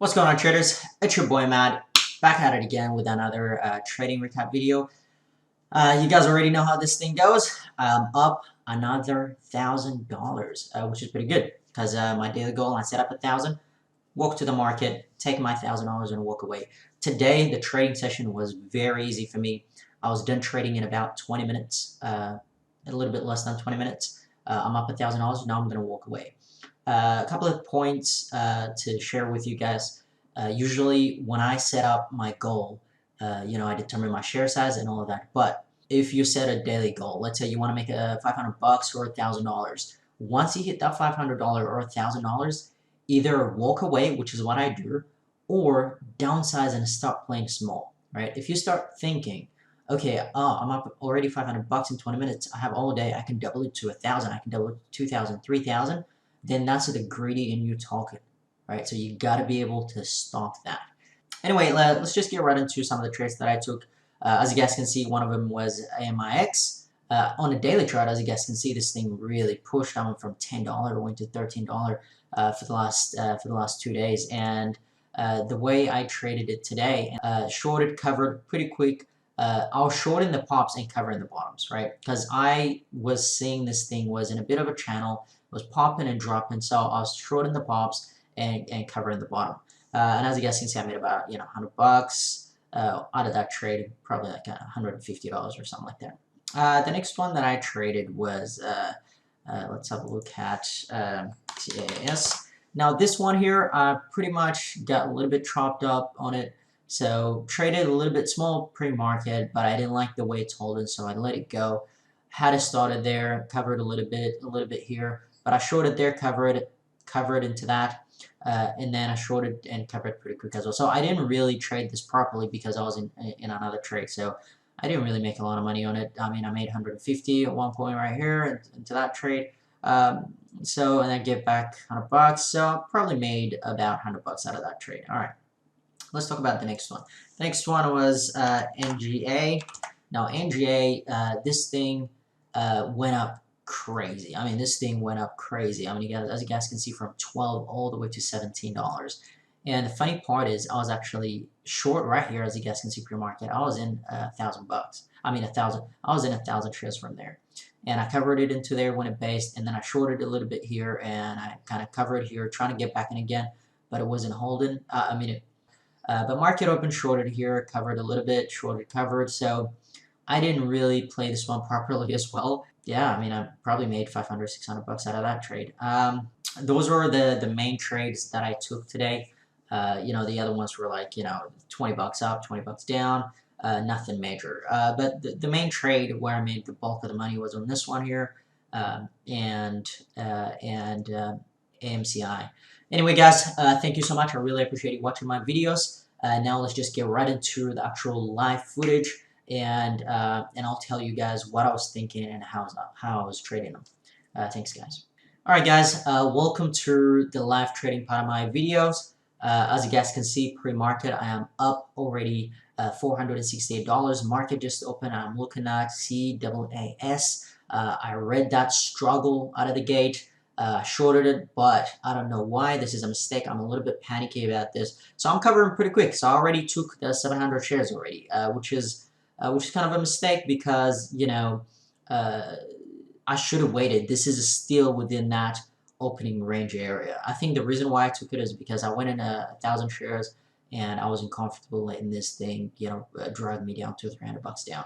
What's going on, traders? It's your boy Matt, back at it again with another trading recap video. You guys already know how this thing goes. Up another $1,000, which is pretty good because my daily goal, I set up 1,000, walk to the market, take my $1,000 and walk away. Today, the trading session was very easy for me. I was done trading in about 20 minutes, a little bit less than 20 minutes. I'm up $1,000. Now I'm going to walk away. A couple of points to share with you guys. Usually when I set up my goal, I determine my share size and all of that. But if you set a daily goal, let's say you want to make a $500 or $1,000, once you hit that $500 or $1,000, either walk away, which is what I do, or downsize and start playing small, right? If you start thinking, okay, I'm up already $500 in 20 minutes, I have all day, I can double it to 1,000, I can double it to 2,000, 3,000, then that's the greedy in you talking, right? So you got to be able to stop that. Anyway, let's just get right into some of the trades that I took. As you guys can see, one of them was AMIX. On a daily chart, as you guys can see, this thing really pushed. I went from $10 went to $13 for the last 2 days. And the way I traded it today, shorted, covered pretty quick. I was shorting the pops and covering the bottoms, right? Because I was seeing this thing was in a bit of a channel, was popping and dropping, so I was shorting the pops and covering the bottom. And as you guys can see, I made about $100 out of that trade, probably like $150 or something like that. The next one that I traded was let's have a look at TAS. Now this one here, I pretty much got a little bit chopped up on it. So traded a little bit small pre-market, but I didn't like the way it's holding, so I let it go. Had it started there, covered a little bit here, but I shorted there, covered into that, and then I shorted and covered pretty quick as well. So I didn't really trade this properly because I was in another trade, so I didn't really make a lot of money on it. I mean, I made 150 at one point right here into that trade. And I get back $100, so I probably made about $100 out of that trade. All right. Let's talk about the next one. The next one was NGA. Now NGA, this thing went up crazy. I mean, this thing went up crazy. I mean, as you guys can see, from 12 all the way to $17. And the funny part is, I was actually short right here, as you guys can see, pre-market. I was in $1,000. I mean, 1,000. I was in 1,000 shares from there, and I covered it into there when it based, and then I shorted a little bit here, and I kind of covered here, trying to get back in again, but it wasn't holding. But market open shorted here, covered a little bit, shorted, covered. So I didn't really play this one properly as well. Yeah, I mean, I probably made 500, 600 bucks out of that trade. Those were the main trades that I took today. The other ones were like, 20 bucks up, 20 bucks down, nothing major. But the main trade where I made the bulk of the money was on this one here, and AMCI. Anyway, guys, thank you so much. I really appreciate you watching my videos. Now let's just get right into the actual live footage, and I'll tell you guys what I was thinking and how I was trading them. Thanks, guys. All right, guys, welcome to the live trading part of my videos. As you guys can see, pre-market, I am up already $468. Market just opened. I'm looking at CAAS. I read that struggle out of the gate. Shorted it, but I don't know why. This is a mistake. I'm a little bit panicky about this, so I'm covering pretty quick. So I already took the 700 shares already, which is kind of a mistake because I should have waited. This is still within that opening range area. I think the reason why I took it is because I went in 1,000 shares and I wasn't comfortable letting this thing drag me down to 300 bucks down.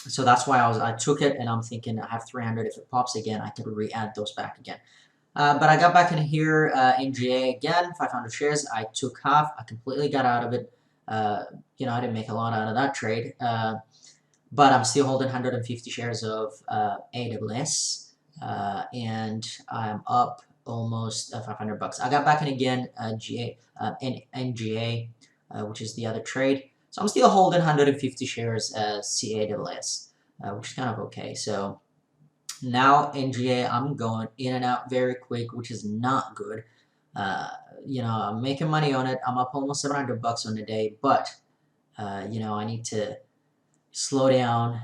So that's why I took it, and I'm thinking I have 300. If it pops again, I could re-add those back again. But I got back in here, NGA again, 500 shares. I took half. I completely got out of it. I didn't make a lot out of that trade. But I'm still holding 150 shares of AWS, and I'm up almost 500 bucks. I got back in again, NGA, which is the other trade. So I'm still holding 150 shares CAWS, which is kind of okay. So now NGA, I'm going in and out very quick, which is not good. I'm making money on it. I'm up almost 700 bucks on the day, but I need to slow down.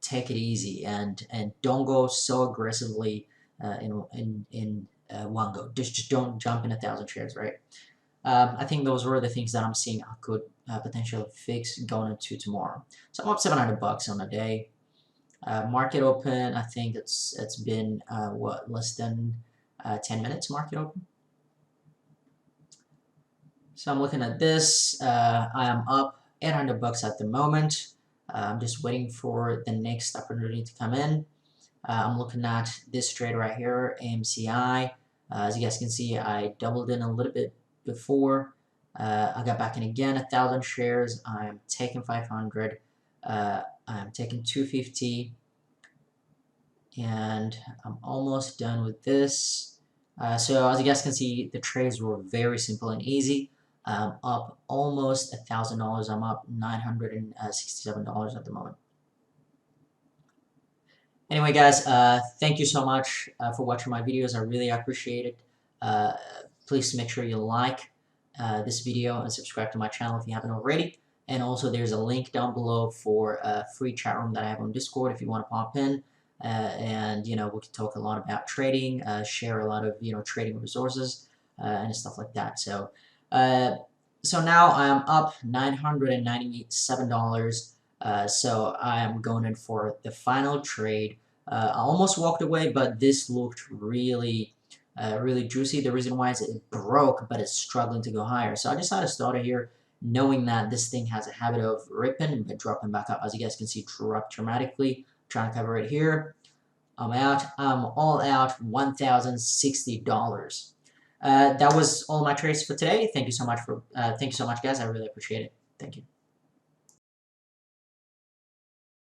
Take it easy and don't go so aggressively in one go. Just don't jump in 1,000 shares, right? I think those were the things that I'm seeing I could potentially fix going into tomorrow. So I'm up $700 on a day. Market open, I think it's been what, less than 10 minutes market open. So I'm looking at this. I am up $800 at the moment. I'm just waiting for the next opportunity to come in. I'm looking at this trade right here, AMCI. As you guys can see, I doubled in a little bit before. I got back in again, 1,000 shares. I'm taking 500. I'm taking 250. And I'm almost done with this. So as you guys can see, the trades were very simple and easy. Up almost $1,000. I'm up $967 at the moment. Anyway, guys, thank you so much for watching my videos. I really appreciate it. Please make sure you like this video and subscribe to my channel if you haven't already. And also, there's a link down below for a free chat room that I have on Discord if you want to pop in. And we can talk a lot about trading, share a lot of trading resources and stuff like that. So now I am up $997. So I am going in for the final trade. I almost walked away, but this looked really juicy. The reason why is it broke, but it's struggling to go higher. So I decided to start it here, knowing that this thing has a habit of ripping but dropping back up. As you guys can see, dropped dramatically. Trying to cover it here. I'm out. I'm all out. $1,060. That was all my trades for today. Thank you so much, guys. I really appreciate it. Thank you.